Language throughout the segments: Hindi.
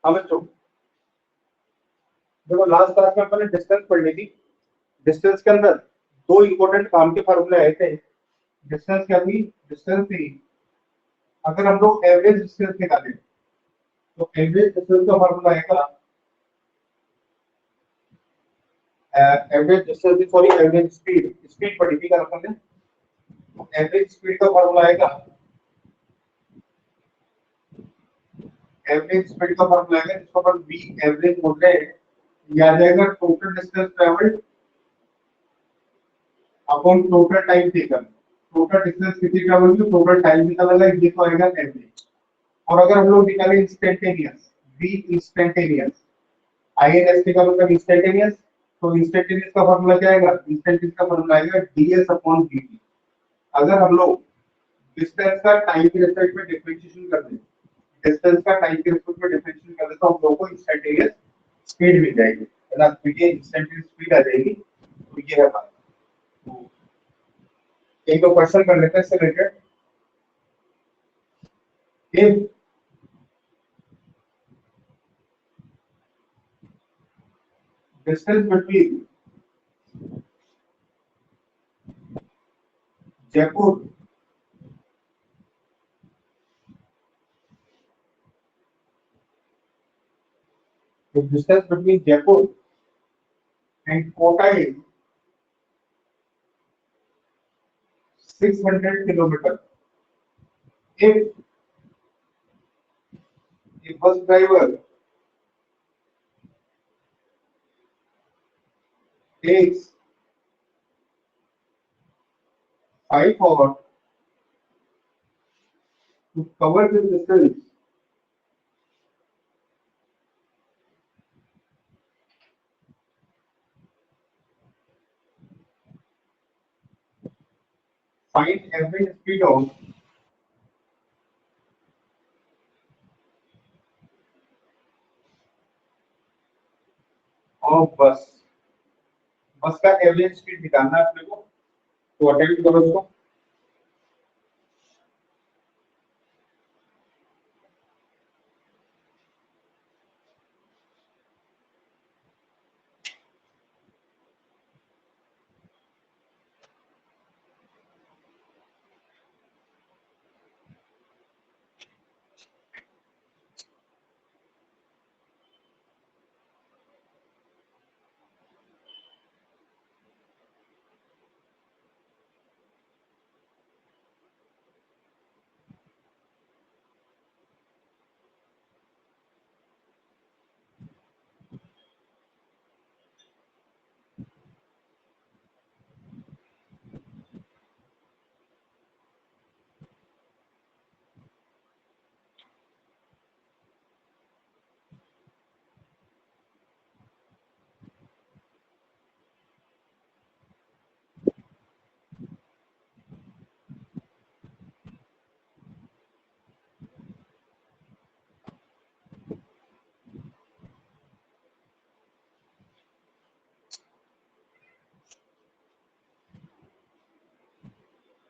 हाँ बच्चों, देखो लास्ट क्लास में अपने डिस्टेंस पढ़ ली थी। डिस्टेंस के अंदर दो इंपॉर्टेंट काम के फॉर्मूले आए थे। डिस्टेंस क्या थी? डिस्टेंस थी, अगर हम लोग एवरेज डिस्टेंस निकालें तो एवरेज डिस्टेंस का फॉर्मूला आएगा, average distance sorry average speed, speed पढ़ी थी कल अपन ने। तो एवरेज स्पीड का फॉर्मूला आएगा, एवरेज स्पीड का फॉर्मूला आएगा जिसको अपन वी एवरेज बोल रहे हैं। ये आ जाएगा total distance travelled upon total time taken. Total distance कितनी ट्रेवल की, टोटल टाइम कितना लगा, ये तो आएगा एवरेज। और अगर हम लोग निकालें इंस्टेंटेनियस, वी इंस्टेंटेनियस, आईएनएसटी का मतलब इंस्टेंटेनियस, तो इंस्टेंटेनियस का फॉर्मूला क्या आएगा? इंस्टेंटेनियस का फॉर्मूला आएगा डीएस अपॉन वीटी। अगर हम लोग डिस्टेंस का टाइम के रिस्पेक्ट में डिफरेंशिएशन कर दें, डिस्टेंस का टाइम के रिस्पेक्ट में डिफरेंशिएशन कर दें तो हम लोग को इंस्टेंटेनियस स्पीड मिल जाएगी, है ना। तो ये इंस्टेंटेनियस स्पीड आ जाएगी। तो ये है बात। तो एक दो क्वेश्चन कर लेते हैं इससे related. if distance between Jaipur the distance between Jaipur and Kota is 600 kilometers. If a bus driver takes 5 hours to cover this distance, find average speed of bus. बस का एवरेज स्पीड निकालना है अपने को, तो अटेम्प्ट करो इसको।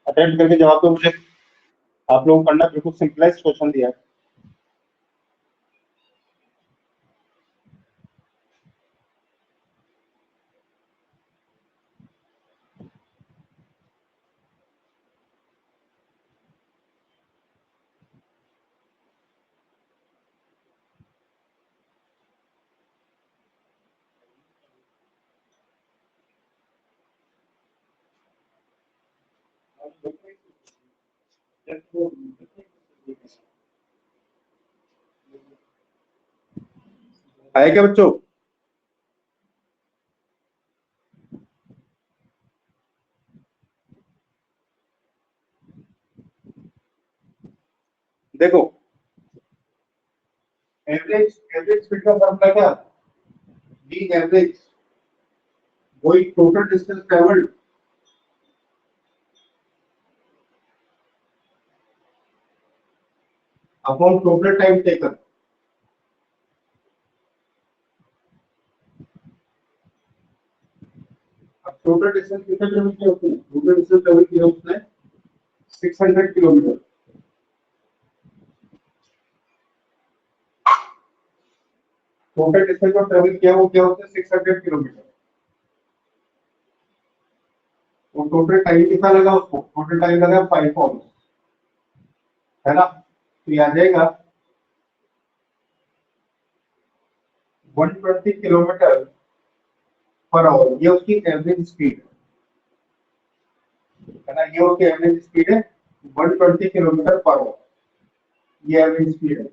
अटेम्प्ट करके जवाब दो मुझे। आप लोगों को करना बिल्कुल सिंपलाइज्ड क्वेश्चन दिया है। आया क्या बच्चों? देखो एवरेज स्पीड का फॉर्मूला क्या? वी एवरेज वही total distance travelled upon total time taken. अब टोटल डिस्टेंस कितने किलोमीटर होती है? टोटल डिस्टेंस ट्रेवल किया उसने 600 किलोमीटर। टोटल डिस्टेंस जो ट्रेवल किया वो क्या होता है 600 किलोमीटर। तो टोटल टाइम कितना लगा उसको, टोटल टाइम लगा 5 आवर्स, है ना। तो ये आ जाएगा 120 किलोमीटर पर आवर, ये उसकी एवरेज स्पीड है ना, ये उसकी एवरेज स्पीड है 120 किलोमीटर पर आवर, ये एवरेज स्पीड है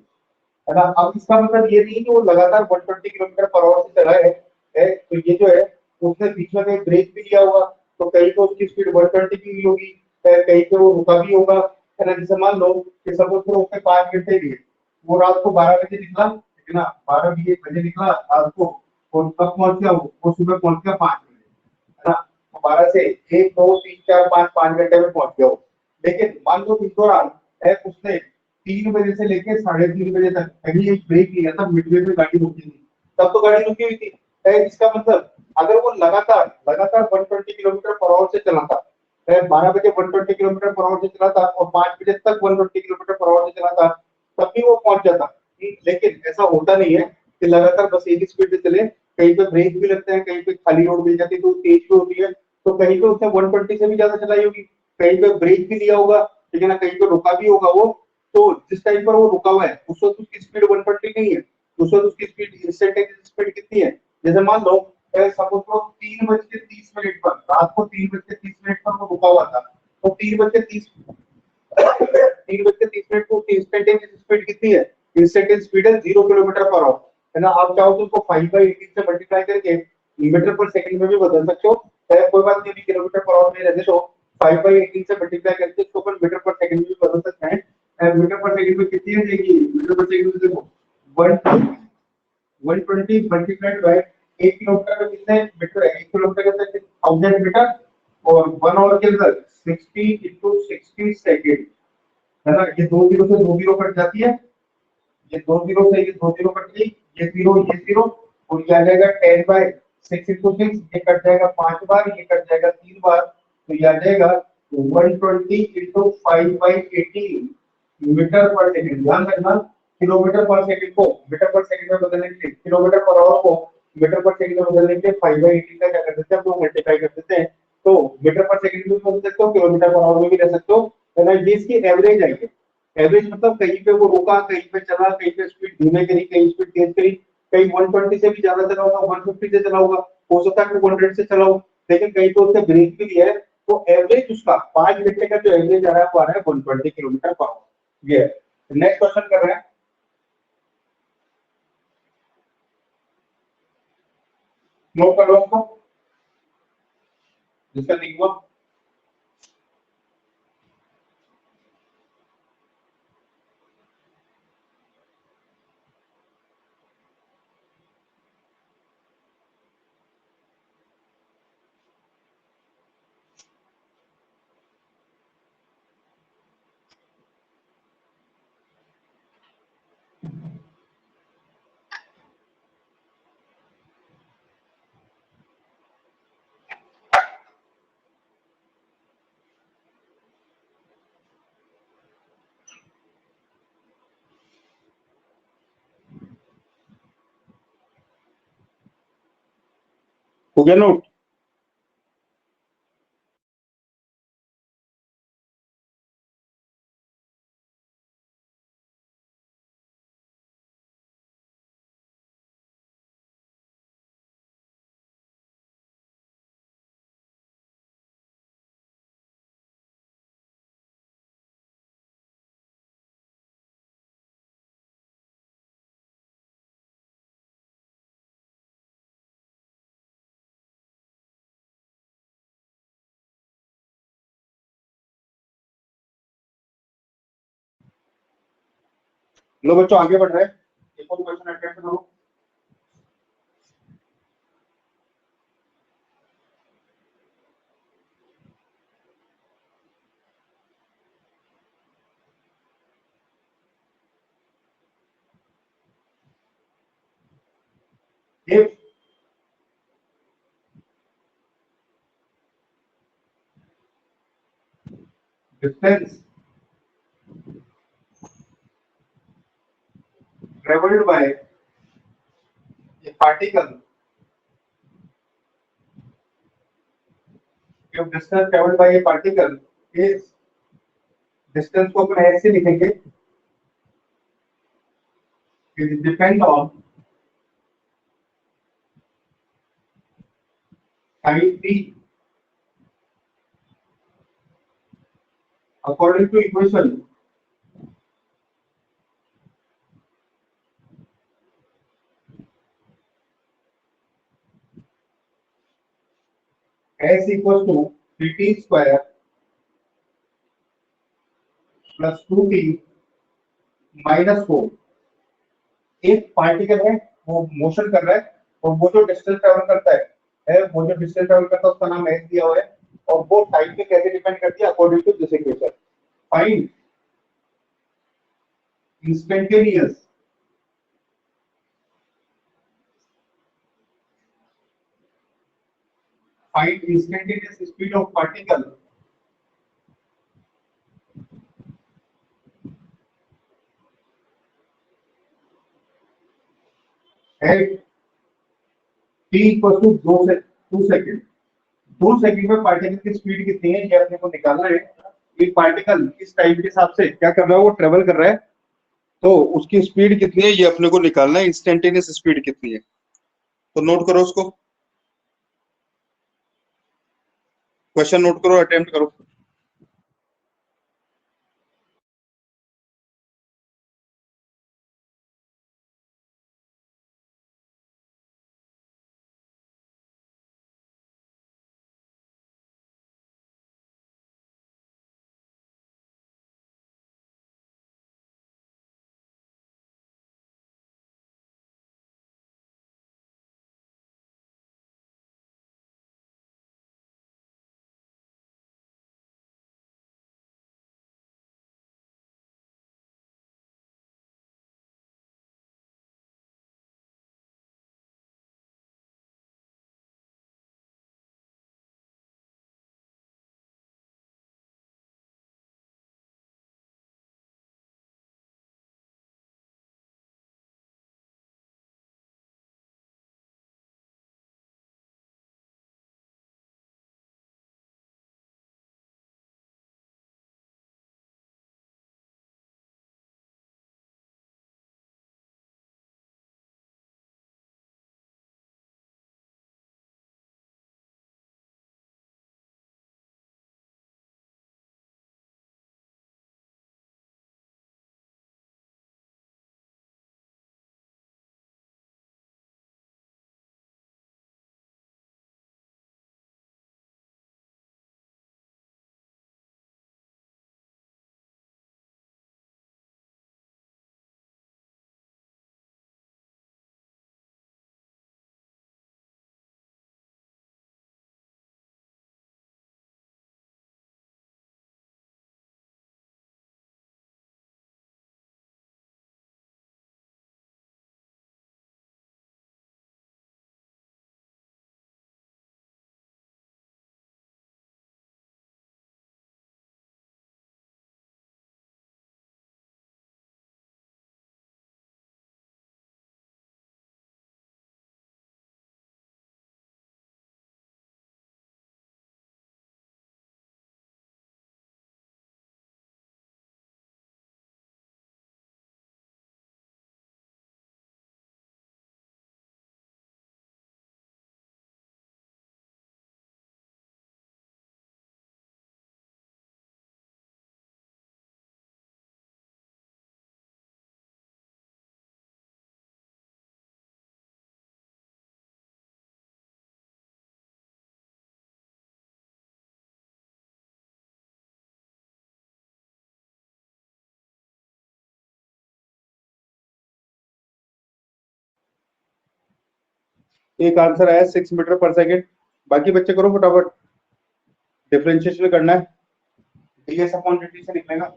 ना। अब इसका मतलब ये नहीं कि वो लगातार 120 किलोमीटर पर आवर से चला है, तो ये जो है उसने बीच में कहीं ब्रेक भी लिया होगा, तो कहीं तो उसकी स्पीड 120 की भी होगी, कहीं पे वो रुका भी होगा, है ना। जैसे मान लो कि सपोज करो उसने 5 घंटे लिए, वो रात को 12 बजे निकला, ठीक है ना, 12 बजे निकला रात को, और कब पहुंच गया वो सुबह पहुंच गया 5 बजे, है ना। तो 12 से 1 2 3 4 5, 5 घंटे में पहुंच गया वो। लेकिन मान लो इस दौरान उसने 3 बजे से लेकर 3:30 बजे तक कहीं एक ब्रेक लिया था, मिडवे में गाड़ी रुकी थी, तब तो गाड़ी रुकी हुई थी। इसका मतलब अगर वो लगातार लगातार 120 किलोमीटर पर आवर से चला था, 12 बजे 120 किलोमीटर पर आवर से चला था और 5 बजे तक 120 किलोमीटर पर आवर से चला था, तब भी वो पहुंच जाता। लेकिन ऐसा होता नहीं है कि लगातार बस एक ही स्पीड से चले, कहीं पे ब्रेक भी लगते हैं, कहीं पे खाली रोड मिल जाती है तो तेज भी होती है, तो कहीं पे उसने 120 से भी ज्यादा चलाई होगी, कहीं पे ब्रेक भी लिया होगा, ठीक है ना, कहीं पे रुका भी होगा वो। तो जिस टाइम पर वो रुका हुआ है उस वक्त उसकी स्पीड 120 नहीं है, उस वक्त उसकी स्पीड इंस्टेंटेनियस स्पीड कितनी है। जैसे मान लो सपोज को 3:30 पर, रात को 3:30 पर वो रुका हुआ था, तो 3:30 को इंस्टेंटेनियस स्पीड कितनी है, इंस्टेंटेनियस स्पीड है 0 किलोमीटर पर आवर, है ना। आप चाहो तो उसको 5/18 से मल्टीप्लाई करके मीटर पर सेकंड में भी बदल सकते हो, कोई बात नहीं, किलोमीटर पर आवर में रहने दो, 5/18 से मल्टीप्लाई करके इसको अपन मीटर पर सेकंड में भी बदल सकते हैं। मीटर पर सेकंड में कितनी है देखिए, मीटर पर सेकंड में देखो 120 मल्टीप्लाइड बाय 1 किलोमीटर का कितने मीटर है, 1 किलोमीटर का 1000 मीटर, और 1 आवर के अंदर 60 इंटू 60 सेकेंड, है ना। ये 2 जीरो से 2 जीरो कट जाती है, ये 2 जीरो से ये 2 जीरो कट गई, ये जीरो, और ये आ जाएगा 10/6 इंटू 6, ये कट जाएगा 5 बार, ये कट जाएगा 3 बार, तो ये आ जाएगा 120 इंटू 5/18 मीटर पर सेकंड। ध्यान रखना, किलोमीटर पर सेकंड को मीटर पर सेकंड में बदलने के लिए, किलोमीटर पर आवर को मीटर पर सेकंड में बदलने के लिए 5/18 का क्या कर देते हैं, हम लोग मल्टीप्लाई कर देते हैं, तो मीटर पर सेकंड में भी बदल सकते हो, किलोमीटर पर आवर में भी रह सकते हो, है ना। ये इसकी एवरेज आई है। एवरेज मतलब कहीं पे वो रुका, कहीं पे चला, कहीं पे स्पीड धीमे करी, कहीं स्पीड तेज करी, कहीं 120 से भी ज्यादा चला होगा, 150 से चला होगा, हो सकता है 200 से चला हो, लेकिन कहीं तो उसने ब्रेक भी लिया है, तो एवरेज उसका 5 घंटे का जो एवरेज आ रहा है वो आ रहा है 120 किलोमीटर पर आवर। ये नेक्स्ट क्वेश्चन कर रहे हैं, नोट कर लो उसको, जिसका नहीं हुआ। हो गया नोट। लो बच्चों आगे बढ़ रहे हैं, एक और क्वेश्चन अटेम्प्ट करो। If distance traveled by particle, if distance traveled by a particle is, distance को अपन ऐसे लिखेंगे, it depend on time t according to equation s equals to 3t square plus 2t minus 4. एक पार्टिकल है, वो मोशन कर रहा है, और वो जो डिस्टेंस ट्रेवल करता है वो जो डिस्टेंस ट्रेवल करता है उसका नाम एस दिया हुआ है, और वो टाइम पे कैसे डिपेंड करती है according to this equation. Find instantaneous speed of particle at t equal to 2 second. 2 second में पार्टिकल की स्पीड कितनी है ये अपने को निकालना है. एक पार्टिकल इस टाइम के हिसाब से क्या कर रहा है, वो ट्रेवल कर रहा है, तो उसकी स्पीड कितनी है ये अपने को निकालना है. इंस्टेंटेनियस स्पीड कितनी है, तो नोट करो उसको, क्वेश्चन नोट करो, अटेम्प्ट करो. एक आंसर आया 6 मीटर पर सेकेंड. बाकी बच्चे करो फटाफट, डिफरेंशिएशन करना है, ds अपॉन dt से निकलेगा.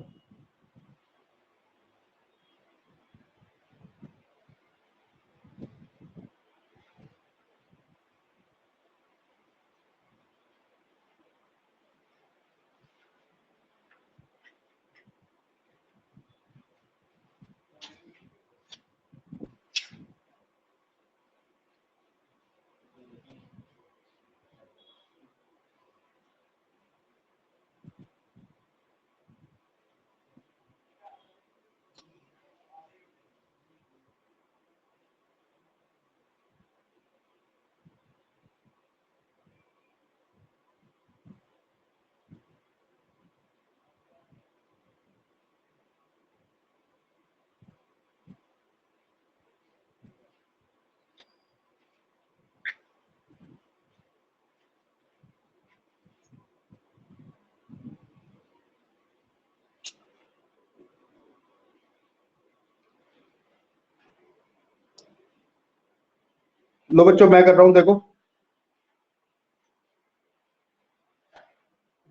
लो बच्चों मैं कर रहा हूं, देखो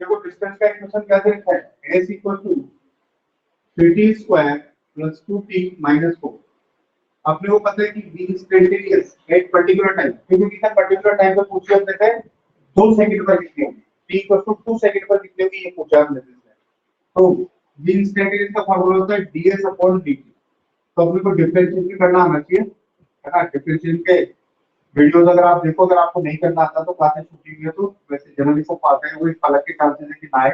देखो डिस्टेंस का इक्वेशन क्या दे रखा है, s equal to 3t square plus 2t minus 4। अपने को पता है कि v instantaneous at particular time, क्योंकि कितना पर्टिकुलर टाइम पे पूछे होते थे 2 सेकंड पर कितनी होगी, t इक्वल टू 2 सेकंड पर कितनी होगी ये पूछा हमने। तो v इंस्टेंटेनियस का फार्मूला होता है ds अपॉन dt। तो अपने को डिफरेंशिएट भी करना आना चाहिए, है ना। डिफरेंशिएट के वीडियोस अगर आप देखो, अगर आपको नहीं करना आता तो क्लासेस छूटी हुई है, तो वैसे जनरली सब पाते हैं, वो एक अलग के चांसेस है कि ना आए,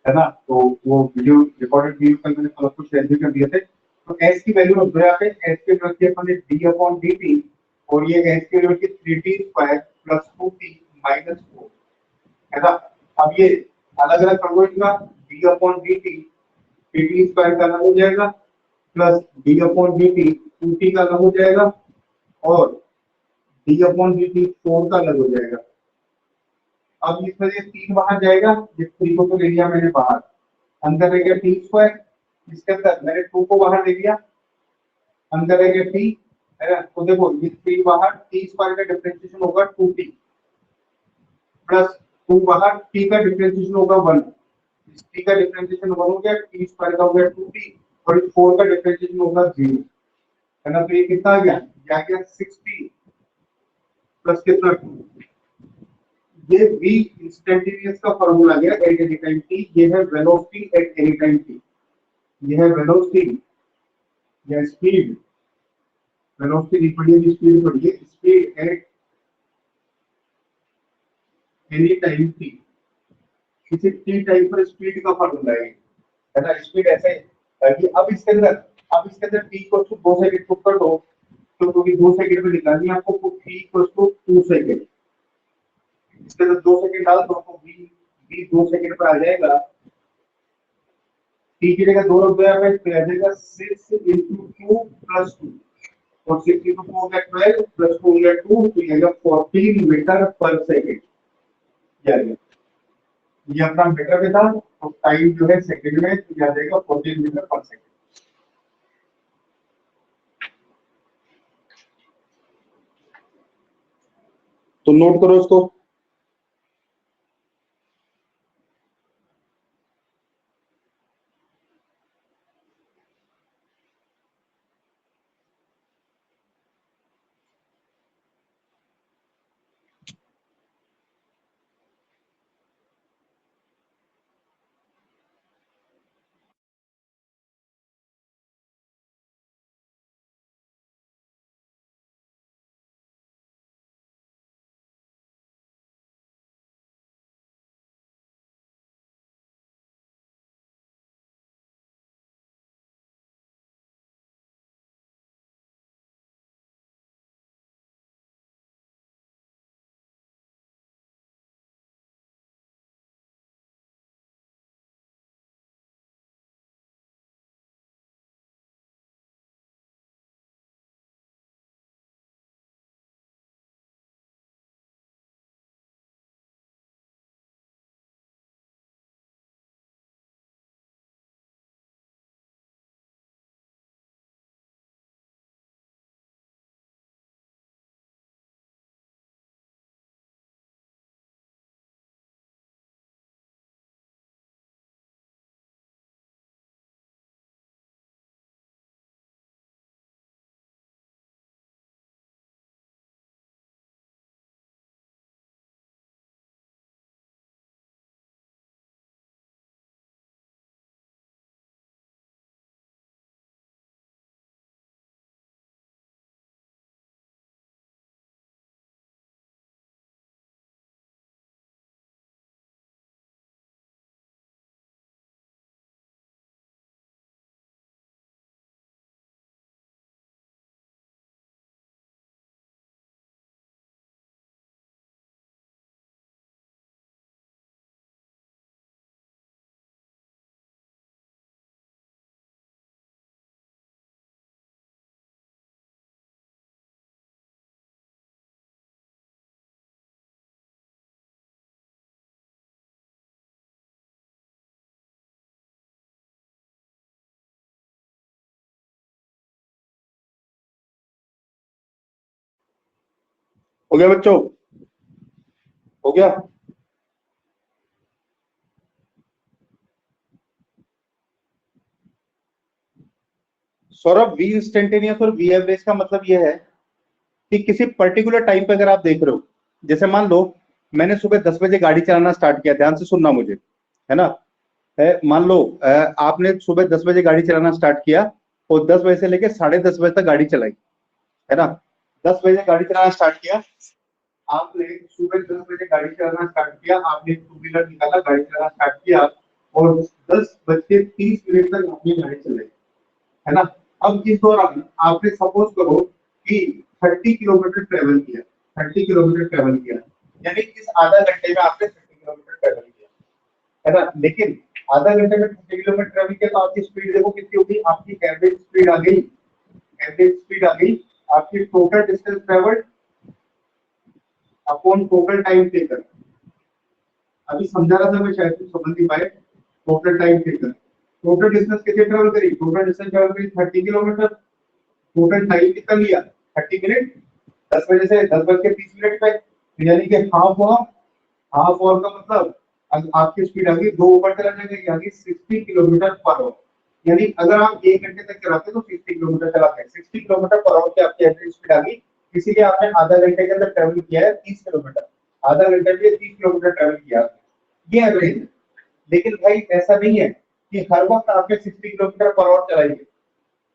है ना। तो वो वीडियो रिकॉर्डेड वीडियो कल मैंने सब कुछ शेयर भी कर दिए थे। तो s की वैल्यू रख दो यहाँ पे, s की वैल्यू रखी है अपने d अपॉन dt, और ये s की वैल्यू रखी 3t square plus 2t minus 4, है ना। अब ये अलग अलग कर दो इनका, d upon dt 3t square का अलग हो जाएगा, plus d upon dt 2t का अलग हो जाएगा, और d अपॉन dt 4 का अलग हो जाएगा। अब इसमें ये 3 बाहर जाएगा, ये 3 को तो ले लिया मैंने बाहर, अंदर रह गया t स्क्वायर, इसके अंदर मैंने 2 को बाहर ले लिया, अंदर रह गया t, है ना। तो देखो ये 3 बाहर, t स्क्वायर का डिफरेंशिएशन होगा 2t, प्लस 2 बाहर, t का डिफरेंशिएशन होगा 1, इस t का डिफरेंशिएशन 1 हो गया, t स्क्वायर का हो गया 2t, और इस 4 का डिफरेंशिएशन होगा 0, है ना। तो ये कितना आ गया, ये आ गया 6t प्लस कितना 2। ये v इंस्टेंटेनियस का फार्मूला गया एट एनी टाइम t, ये है velocity at any time t, ये है वेलोसिटी या स्पीड, वेलोसिटी नहीं पढ़िए, स्पीड पढ़िए, speed at any time t, किसी t टाइम पर स्पीड का फार्मूला है ना। स्पीड ऐसे है कि अब इसके अंदर t को 2 सेकंड पुट कर दो, तो क्योंकि 2 सेकंड में निकालनी है आपको, t को 2 सेकंड, इसके अंदर 2 सेकंड डाल दो तो v 2 सेकंड पर आ जाएगा, t की जगह 2 रख दो यहाँ पे, तो आ जाएगा 6 into 2 plus 2, और 6 into 2 हो गया 12 plus 2 हो गया 2, तो ये आएगा 14 मीटर पर सेकंड। ये अपना मीटर में था, तो टाइम जो है सेकंड में, तो ये आ जाएगा 14 मीटर पर सेकंड। तो नोट करो इसको। हो गया बच्चों, हो गया। सौरभ, वी इंस्टेंटेनियस और वी एवरेज का मतलब यह है कि किसी पर्टिकुलर टाइम पे अगर आप देख रहे हो, जैसे मान लो मैंने सुबह 10 बजे गाड़ी चलाना स्टार्ट किया, ध्यान से सुनना मुझे, है ना। मान लो आपने सुबह 10 बजे गाड़ी चलाना स्टार्ट किया और 10 बजे से लेकर 10:30 बजे तक गाड़ी चलाई, है ना। 10 बजे गाड़ी चलाना स्टार्ट किया, आपने सुबह 10 बजे गाड़ी चलाना स्टार्ट किया, आपने टू व्हीलर निकाला, गाड़ी चलाना स्टार्ट किया और 10:30 तक आपने गाड़ी चलाई, है ना। अब इस दौरान आपने सपोज करो कि 30 किलोमीटर ट्रेवल किया, 30 किलोमीटर ट्रेवल किया, यानी इस आधा घंटे में आपने 30 किलोमीटर ट्रेवल किया, है ना। लेकिन आधा घंटे में 30 किलोमीटर ट्रेवल किया तो आपकी स्पीड देखो कितनी होगी, आपकी एवरेज स्पीड आ गई, एवरेज स्पीड आ गई, आपकी total distance travelled upon total time taken. अभी समझा रहा था मैं, शायद तुम समझ नहीं पाए। Total time taken, total distance कितने ट्रेवल करी, टोटल डिस्टेंस ट्रेवल करी 30 किलोमीटर, टोटल टाइम कितना लिया 30 मिनट, 10 बजे से 10:30 पे, यानी कि हाफ ऑवर, हाफ ऑवर का मतलब आपकी स्पीड आ गई, दो ऊपर चला जाएगा, यानी 60 किलोमीटर पर आवर। यानी अगर आप 1 घंटे तक चलाते तो 60 किलोमीटर चलाते हैं, 60 किलोमीटर पर आवर की आपकी एवरेज स्पीड आ गई। इसीलिए आपने आधा घंटे के अंदर ट्रेवल किया है 30 किलोमीटर, आधा घंटे में 30 किलोमीटर ट्रेवल किया, ये एवरेज है। लेकिन भाई ऐसा नहीं है कि हर वक्त आपने 60 किलोमीटर पर आवर चलाएंगे,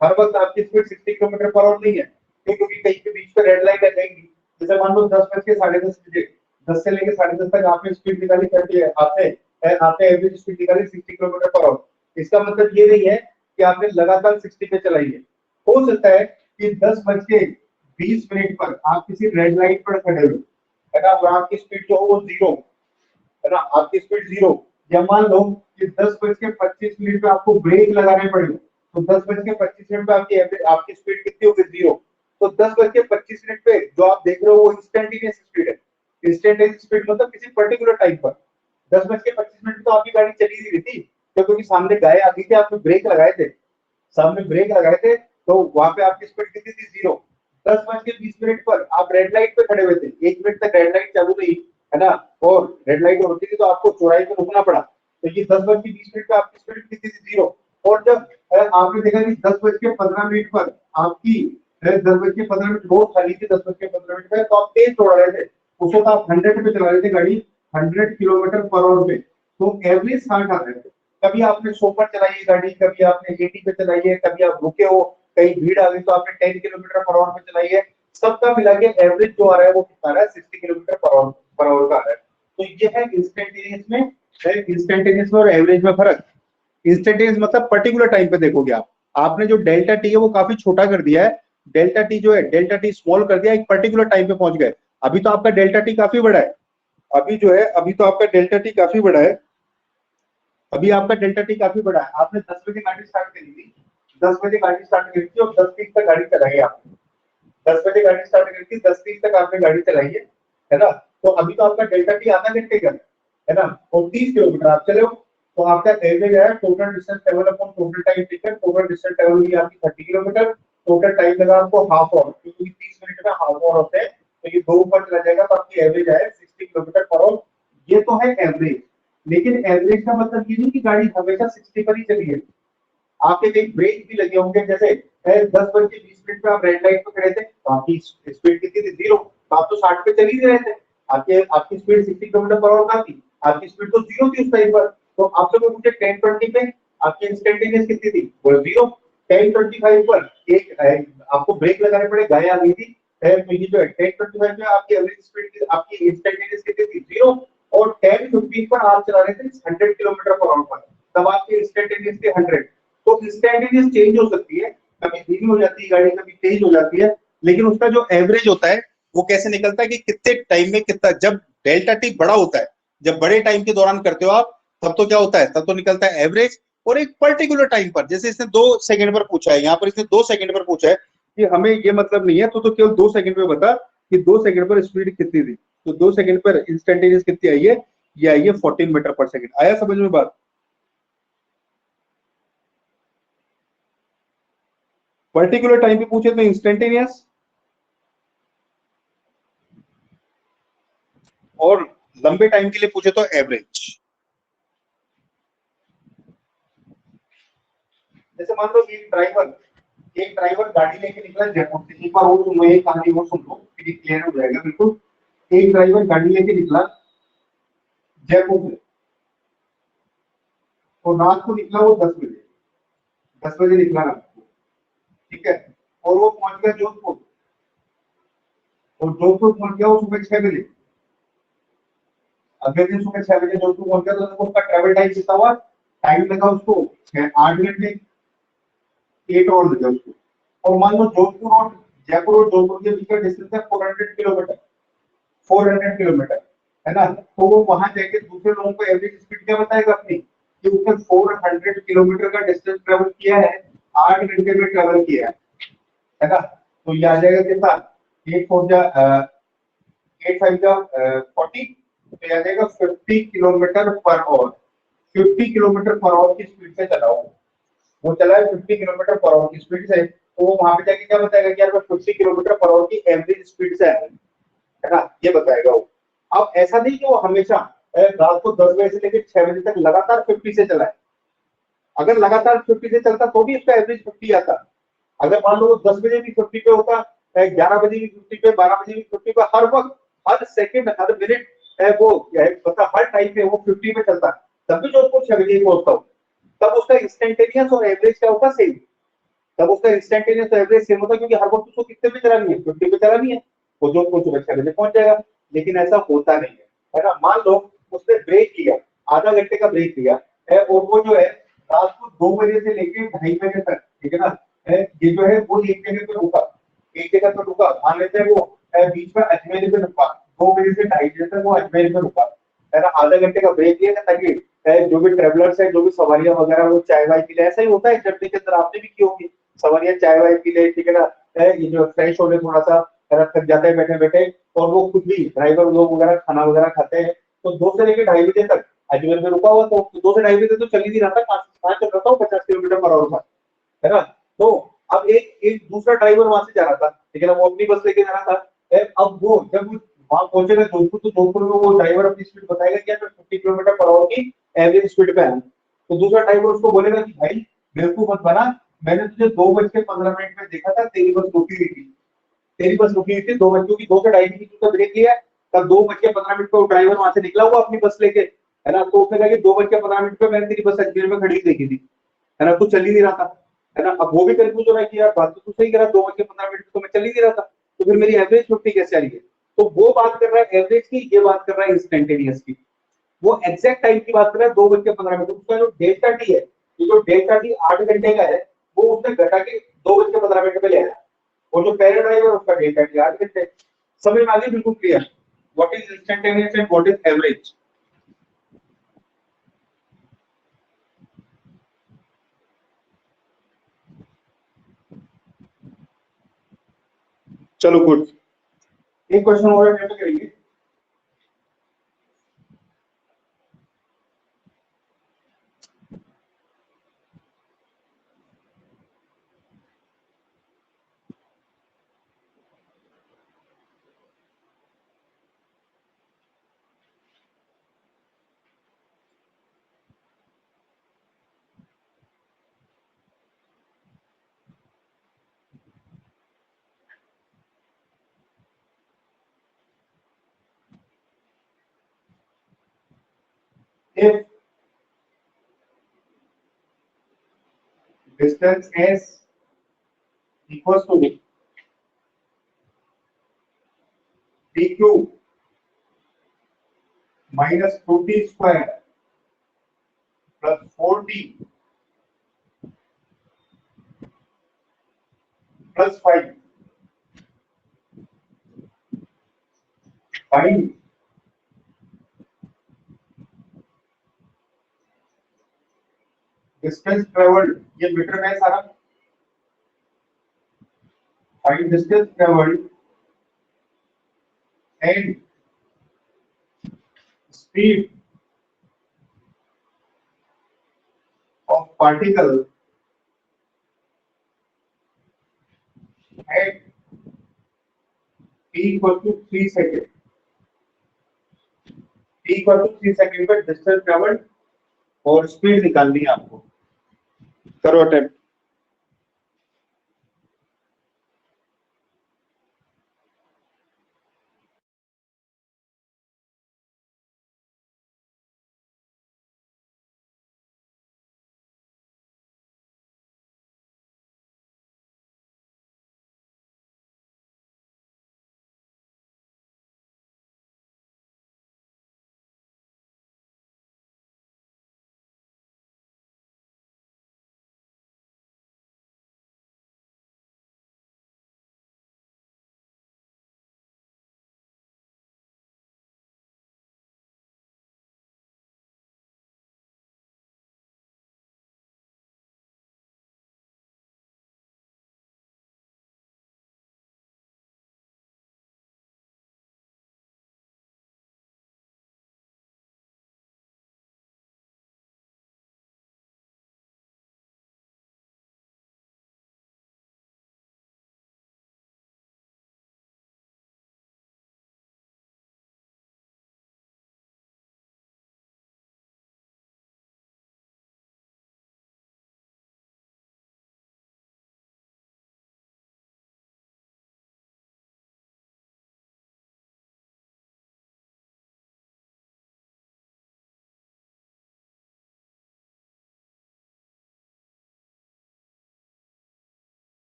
हर वक्त आपकी स्पीड 60 किलोमीटर पर आवर नहीं है, क्योंकि कहीं के बीच पे रेड लाइट आ जाएगी। जैसे मान लो 10 बज के 10:30 बजे, 10 से लेकर 10:30 तक आपने स्पीड निकाली, करती है आपने एवरेज स्पीड निकाली 60 किलोमीटर पर आवर। इसका मतलब ये नहीं है कि आपने लगातार 60 पे चलाई है। हो सकता है कि 10:20 पर आप किसी रेड लाइट पर खड़े हो, है ना, और आपकी स्पीड जो हो वो 0, है ना, आपकी स्पीड 0। या मान लो कि 10:25 पे आपको ब्रेक लगाने पड़े, तो 10:25 पे आपकी स्पीड कितनी होगी 0। तो 10:25 पे जो आप देख रहे हो वो इंस्टेंटेनियस स्पीड है। इंस्टेंटेनियस स्पीड मतलब किसी पर्टिकुलर टाइम पर 10:25 तो आपकी गाड़ी चली ही रही थी, क्योंकि सामने गाय आ गई थी, आपने ब्रेक लगाए थे, सामने ब्रेक लगाए थे, तो वहां पे आपकी स्पीड कितनी थी 0। 10:20 पर आप रेड लाइट पे खड़े हुए थे, 1 मिनट तक रेड लाइट चालू रही, है ना, और रेड लाइट होती थी तो आपको चौराहे पे रुकना पड़ा, तो ये 10:20 पे आपकी स्पीड कितनी थी 0। और जब आपने देखा कि 10:15 पर आपकी 10:15 रोड खाली थी, 10:15 पे तो आप तेज दौड़ रहे थे, उस वक्त आप 100 पे चला रहे थे गाड़ी, 100 किलोमीटर पर आवर पे, तो एवरेज 60 आ रहे थे। कभी आपने 100 पर चलाई है गाड़ी, कभी आपने 80 पे चलाई है, कभी आप रुके हो, कहीं भीड़ आ गई तो आपने 10 किलोमीटर पर आवर पे चलाई है, सबका मिला के एवरेज जो आ रहा है वो कितना आ रहा है 60 किलोमीटर पर आवर का आ रहा है। तो ये है इंस्टेंटेनियस में, इंस्टेंटेनियस में और एवरेज में फर्क। इंस्टेंटेनियस मतलब पर्टिकुलर टाइम पे देखोगे आप, आपने जो डेल्टा टी है वो काफी छोटा कर दिया है, डेल्टा टी जो है डेल्टा टी स्मॉल कर दिया, एक पर्टिकुलर टाइम पे पहुंच गए। अभी तो आपका डेल्टा टी काफी बड़ा है, अभी जो है अभी तो आपका डेल्टा टी काफी बड़ा है, अभी आपका डेल्टा टी काफी बड़ा है। आपने 10 बजे गाड़ी स्टार्ट करी थी, 10 बजे गाड़ी स्टार्ट करी थी और 10:30 तक गाड़ी चलाई है आपने, 10 बजे गाड़ी स्टार्ट करी थी, 10:30 तक आपने गाड़ी चलाई है ना। तो अभी तो आपका डेल्टा टी आधा घंटे का है ना, और 30 किलोमीटर आप चले हो, तो आपका एवरेज है total distance travel upon total time taken, total distance travel की आपकी 30 किलोमीटर, टोटल टाइम लगा आपको हाफ आवर, क्योंकि 30 मिनट में हाफ आवर होते हैं, तो ये दो ऊपर चला जाएगा, तो आपकी एवरेज है 60 किलोमीटर पर आवर। ये तो है एवरेज। लेकिन एवरेज का मतलब ये नहीं कि गाड़ी हमेशा 60 पर ही चली है, आपके कहीं ब्रेक भी लगे होंगे, जैसे 10:20 पे आप रेड लाइट पे खड़े थे तो आपकी स्पीड कितनी थी 0, तो आप तो 60 पे चल ही रहे थे, आपके आपकी स्पीड 60 किलोमीटर पर आवर का थी, आपकी स्पीड तो 0 थी उस टाइम पर। तो आपसे कोई पूछे 10:20 पे आपकी इंस्टेंटेनियस कितनी थी, वो 0। 10:25 पर एक आपको ब्रेक लगाने पड़े, गाय आ गई थी, तो ये जो है 10:25 पे आपकी एवरेज स्पीड, आपकी इंस्टेंटेनियस कितनी थी 0। और 10:15 पर आप चला रहे थे 100 किलोमीटर पर आवर पर, तब आपकी इंस्टेंटेनियस थी 100। तो इंस्टेंटेनियस चेंज हो सकती है, कभी धीमी हो जाती है गाड़ी, कभी तेज हो जाती है, लेकिन उसका जो एवरेज होता है वो कैसे निकलता है कि कितने टाइम में कितना, जब डेल्टा टी बड़ा होता है, जब बड़े टाइम के दौरान करते हो आप, तब तो क्या होता है, तब तो निकलता है एवरेज। और एक पर्टिकुलर टाइम पर, जैसे इसने 2 सेकंड पर पूछा है, यहाँ पर इसने 2 सेकंड पर पूछा है, कि हमें ये मतलब नहीं है, तो केवल 2 सेकंड में बता कि 2 सेकंड पर स्पीड कितनी थी, तो 2 सेकंड पर इंस्टेंटेनियस कितनी आई है, ये आई है 14 मीटर पर सेकंड। आया समझ में बात। पर्टिकुलर टाइम पे पूछे तो इंस्टेंटेनियस, और लंबे टाइम के लिए पूछे तो एवरेज। जैसे मान लो एक ड्राइवर गाड़ी लेके निकला जयपुर से। एक बार वो तुम एक कहानी वो सुन लो, फिर क्लियर हो जाएगा बिल्कुल। एक ड्राइवर गाड़ी लेके निकला जयपुर से, तो रात को निकला वो 10 बजे, 10 बजे निकला रात को, ठीक है। और वो पहुंच गया जोधपुर, और जोधपुर पहुंच गया वो सुबह 6 बजे। अगले दिन सुबह 6 बजे जोधपुर पहुंच गया, तो उसका ट्रेवल टाइम कितना हुआ? टाइम लगा उसको 8 घंटे, 8 और लगे उसको। और मान लो जोधपुर और जयपुर और जोधपुर के बीच का डिस्टेंस है 400 किलोमीटर, 400 किलोमीटर, है ना। तो वो वहां जाके दूसरे लोगों को एवरेज स्पीड क्या बताएगा अपनी, कि उसने 400 किलोमीटर का डिस्टेंस ट्रेवल किया है, 8 घंटे में ट्रेवल किया है ना। तो ये आ जाएगा कितना, 8 फाइव 40, तो ये आ जाएगा 50 kilometre per hour. 50 kilometre per hour की स्पीड से चला वो चला है 50 किलोमीटर पर आवर की स्पीड से। तो वो वहां पे जाके क्या बताएगा कि यार मैं 50 किलोमीटर पर आवर की एवरेज स्पीड से आया, है ना, ये बताएगा वो। अब ऐसा नहीं कि वो हमेशा रात को 10 बजे से लेकर 6 बजे तक लगातार 50 से चला है। अगर लगातार 50 से चलता तो भी उसका एवरेज 50 आता। अगर मान लो वो 10 बजे भी 50 पे होता, 11 बजे भी 50 पे, 12 बजे भी 50 पे, हर वक्त, हर सेकंड, हर मिनट वो मतलब हर टाइम पे वो 50 पे चलता, तब भी जोधपुर 6 बजे ही पहुंचता हो, तब उसका इंस्टेंटेनियस और एवरेज क्या होता, सेम। तब उसका इंस्टेंटेनियस एवरेज सेम होता, क्योंकि हर वक्त उसको कितने पे चलानी है, 50 पे चलानी है, वो जोधपुर सुबह 6 बजे पहुंच जाएगा। लेकिन ऐसा होता नहीं है ना। मान लो उसने ब्रेक किया, आधा घंटे का ब्रेक किया है, और वो जो है रात को 2 बजे से लेके 2:30 बजे तक, ठीक है ना, ये जो है वो एक जगह पे रुका, एक जगह पे रुका। मान लेते हैं वो बीच में अजमेर पे रुका, 2 बजे से 2:30 बजे तक वो अजमेर पे रुका, है ना। आधा घंटे का ब्रेक लिया ताकि जो भी ट्रेवलर्स है, जो भी सवारियां वगैरह, वो चाय वाय पी ले। ऐसा ही होता है जर्नी के अंदर, आपने भी की होगी, सवारियां चाय वाय पी ले, ठीक है ना, ये जो फ्रेश होने थोड़ा सा थक जाते हैं बैठे बैठे, और वो खुद भी ड्राइवर लोग वगैरह खाना वगैरह खाते हैं। तो 2 से लेकर 2:30 बजे तक अजमेर में रुका हुआ, तो 2 से 2:30 बजे तक तो चल ही नहीं रहा था, कहाँ चल रहा था वो 50 किलोमीटर पर आवर का, है ना। तो अब एक एक दूसरा ड्राइवर वहां से जा रहा था, ठीक है ना, वो अपनी बस लेके जा रहा था। अब वो जब वहां पहुंचेगा जोधपुर, तो जोधपुर में वो ड्राइवर अपनी स्पीड बताएगा कि यार मैं 50 किलोमीटर पर आवर की एवरेज स्पीड पे आया। तो दूसरा ड्राइवर उसको बोलेगा कि भाई बेवकूफ मत बना, मैंने तुझे 2:15 में देखा था, तेरी बस रुकी हुई थी, तेरी बस रुकी हुई थी 2 बजे, क्योंकि 2 से 2:30 की तुमने ब्रेक लिया, तब 2:15 पे वो ड्राइवर वहां से निकला हुआ अपनी बस लेके, है ना। तो उसने कहा कि 2:15 पे मैंने तेरी बस अजमेर में खड़ी देखी थी, है ना, तू चल ही नहीं रहा था, है ना। अब वो भी कंफ्यूज हो रहा है कि यार बात तो तू सही करा, 2:15 तो मैं चल ही नहीं रहा था, तो फिर मेरी एवरेज 50 कैसे आ रही है। तो वो बात कर रहा है एवरेज की, ये बात कर रहा है इंस्टेंटेनियस की। वो एग्जैक्ट टाइम की बात कर रहा है, 2:15। उसका जो डेल्टा टी है, ये जो डेल्टा टी 8 घंटे का है, वो उसने घटा के 2:15 पे ले आया। और जो पहले ड्राइवर उसका डेल्टा टी 8 घंटे। समझ में आ गई बिल्कुल clear, what is instantaneous and what is average. चलो गुड, एक क्वेश्चन और अटेम्प्ट करेंगे। If distance s equals to dq minus 2t square plus 4t plus 5, find distance traveled, ये मीटर में है सारा। find distance traveled and speed of particle at t equal to 3 seconds। Equal to 3 second पे डिस्टेंस ट्रेवल्ड और स्पीड निकालनी है आपको। करो अटेम्प्ट।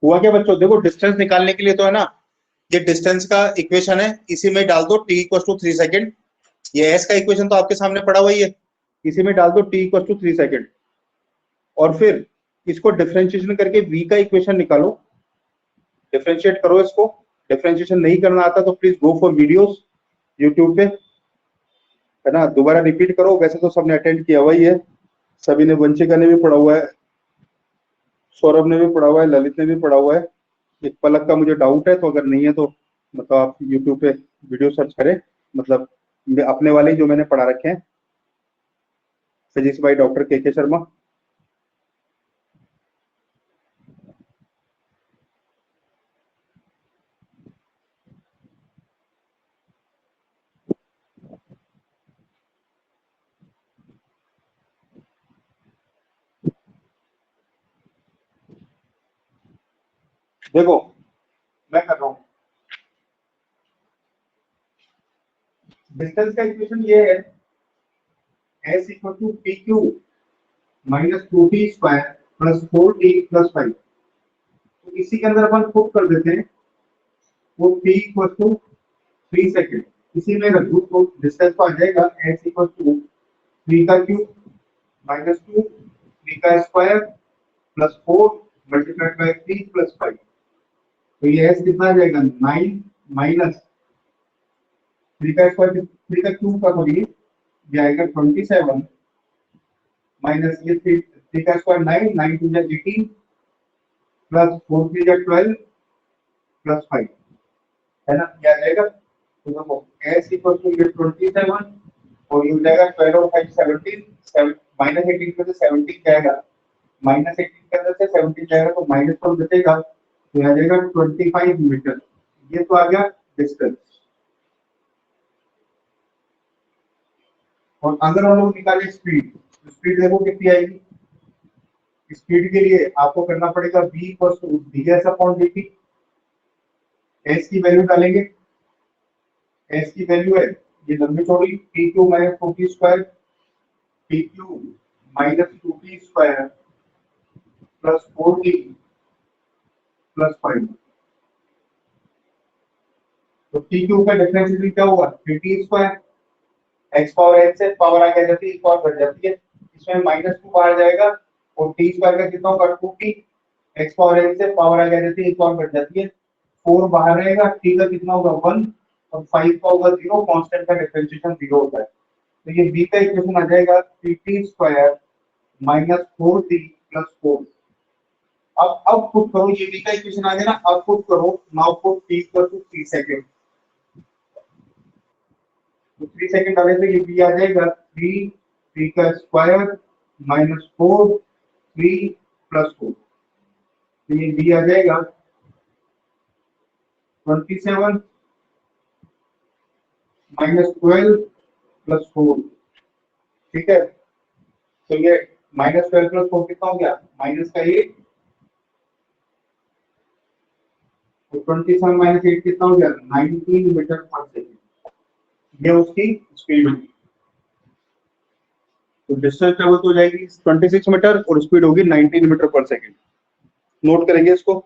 हुआ क्या बच्चों, देखो डिस्टेंस निकालने के लिए तो है ना, ये डिस्टेंस का इक्वेशन है, इसी में डाल दो t इक्वल टू 3 सेकेंड। ये s का इक्वेशन तो आपके सामने पड़ा हुआ ही है, इसी में डाल दो t इक्वल टू 3 सेकेंड और फिर इसको डिफरेंशिएशन करके v का इक्वेशन निकालो, डिफरेंशिएट करो इसको। डिफरेंशिएशन नहीं करना आता तो please go for videos YouTube पे, है ना, दोबारा रिपीट करो। वैसे तो सबने अटेंड किया हुआ ही है, सभी ने, वंशिका ने भी पढ़ा हुआ है, सौरभ ने भी पढ़ा हुआ है, ललित ने भी पढ़ा हुआ है। एक पलक का मुझे डाउट है, तो अगर नहीं है तो मतलब आप यूट्यूब पे वीडियो सर्च करें, मतलब अपने वाले जो मैंने पढ़ा रखे हैं, फिजिक्स बाय डॉक्टर के शर्मा। देखो मैं कर रहा हूँ, डिस्टेंस का इक्वेशन ये है, s equal to p q minus 2t square plus 4t plus 5। तो इसी के अंदर अपन पुट कर देते हैं वो t इक्वल टू 3 सेकेंड, इसी में रख दूं तो डिस्टेंस तो आ जाएगा s इक्वल टू 3 का क्यूब माइनस 2 3 का square plus 4 multiplied by 3 plus 5। तो ये s कितना आ जाएगा 9 माइनस 3 का स्क्वायर 3 का क्यूब का करिए, ये आएगा 27 माइनस ये 3 का स्क्वायर 9 9 टू जा 18 प्लस 4 3 जा 12 प्लस 5, है ना, क्या आ जाएगा। तो देखो s इक्वल टू ये 27 और ये हो जाएगा 12 और 5 17 माइनस 18 में से 17 जाएगा, माइनस 18 के अंदर से 17 जाएगा तो माइनस 1 बचेगा, तो आ जाएगा 25 मीटर। ये तो आ गया डिस्टेंस। और अगर हम लोग निकाले स्पीड, स्पीड देखो कितनी आएगी। स्पीड के लिए आपको करना पड़ेगा v equal to ds upon dt, s की वैल्यू डालेंगे, एस की वैल्यू है ये लंबी चौड़ी p q minus 2t square, p q minus 2t square plus 4t plus 5। तो पी क्यू का डिफरेंशियल क्या होगा 3t square, x power n से पावर आगे आ जाती है, एक और बढ़ जाती है, इसमें -2 बाहर जाएगा और टी स्क्वायर का कितना होगा 2t, एक्स पावर एन से पावर आगे आ जाती है, एक और बढ़ जाती है, 4 बाहर रहेगा, टी का कितना होगा 1 और 5 का होगा 0, कांस्टेंट का डिफरेंशिएशन 0 होता है। तो ये b का इक्वेशन आ जाएगा 3t square minus 4t plus 4। अब पुट करो, ये b का इक्वेशन आ गया ना, अब पुट करो, now put t equal to 3 second, तो 3 सेकंड डाले तो ये b आ जाएगा 3 का स्क्वायर माइनस 4 3 प्लस 4, तो ये b आ जाएगा 27 माइनस 12 प्लस 4। ठीक है, तो ये -12 प्लस 4 कितना हो गया माइनस का 8, तो 27 माइनस 8 कितना हो गया 19 मीटर पर सेकंड, ये उसकी स्पीड होगी। तो डिस्टेंस ट्रेवल तो हो जाएगी 26 मीटर और स्पीड होगी 19 मीटर पर सेकंड। नोट करेंगे इसको।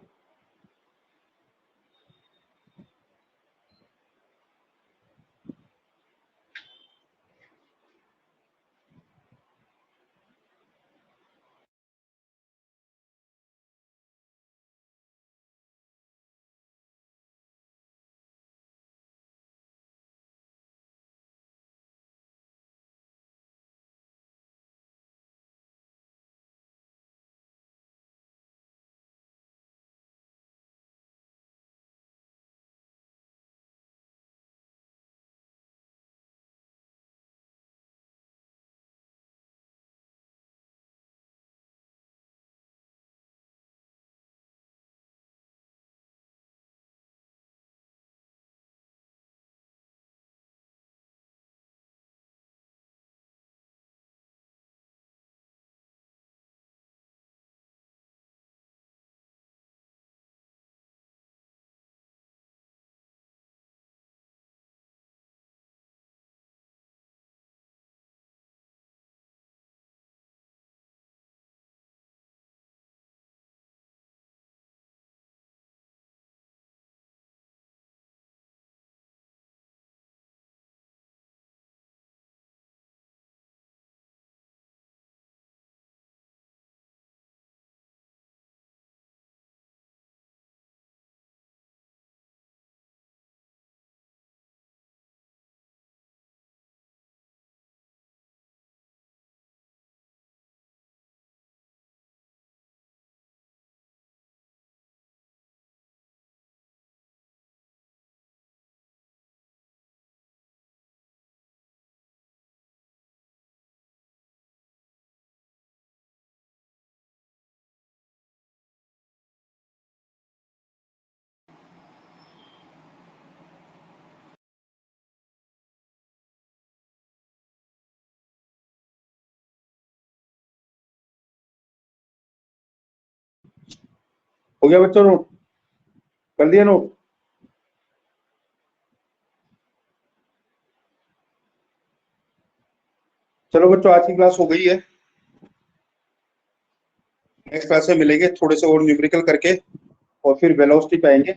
हो गया बच्चों, नोट कर दिया नोट। चलो बच्चों, आज की क्लास हो गई है, नेक्स्ट क्लास में मिलेंगे थोड़े से और न्यूमेरिकल करके और फिर वेलोसिटी पे आएंगे,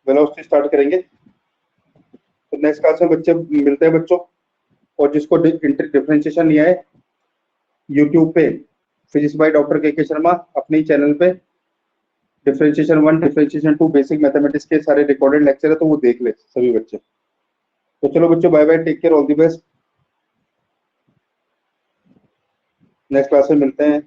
वेलोसिटी स्टार्ट करेंगे। तो नेक्स्ट क्लास में बच्चे मिलते हैं बच्चों, और जिसको डिफरेंशिएशन नहीं आए यूट्यूब पे फिजिक्स बाय डॉक्टर के शर्मा अपने चैनल पे डिफरेंशिएशन 1 डिफरेंशिएशन 2 बेसिक मैथमेटिक्स के सारे रिकॉर्डेड लेक्चर है, तो वो देख ले सभी बच्चे। तो चलो बच्चों, bye bye, take care, all the best, next class में मिलते हैं।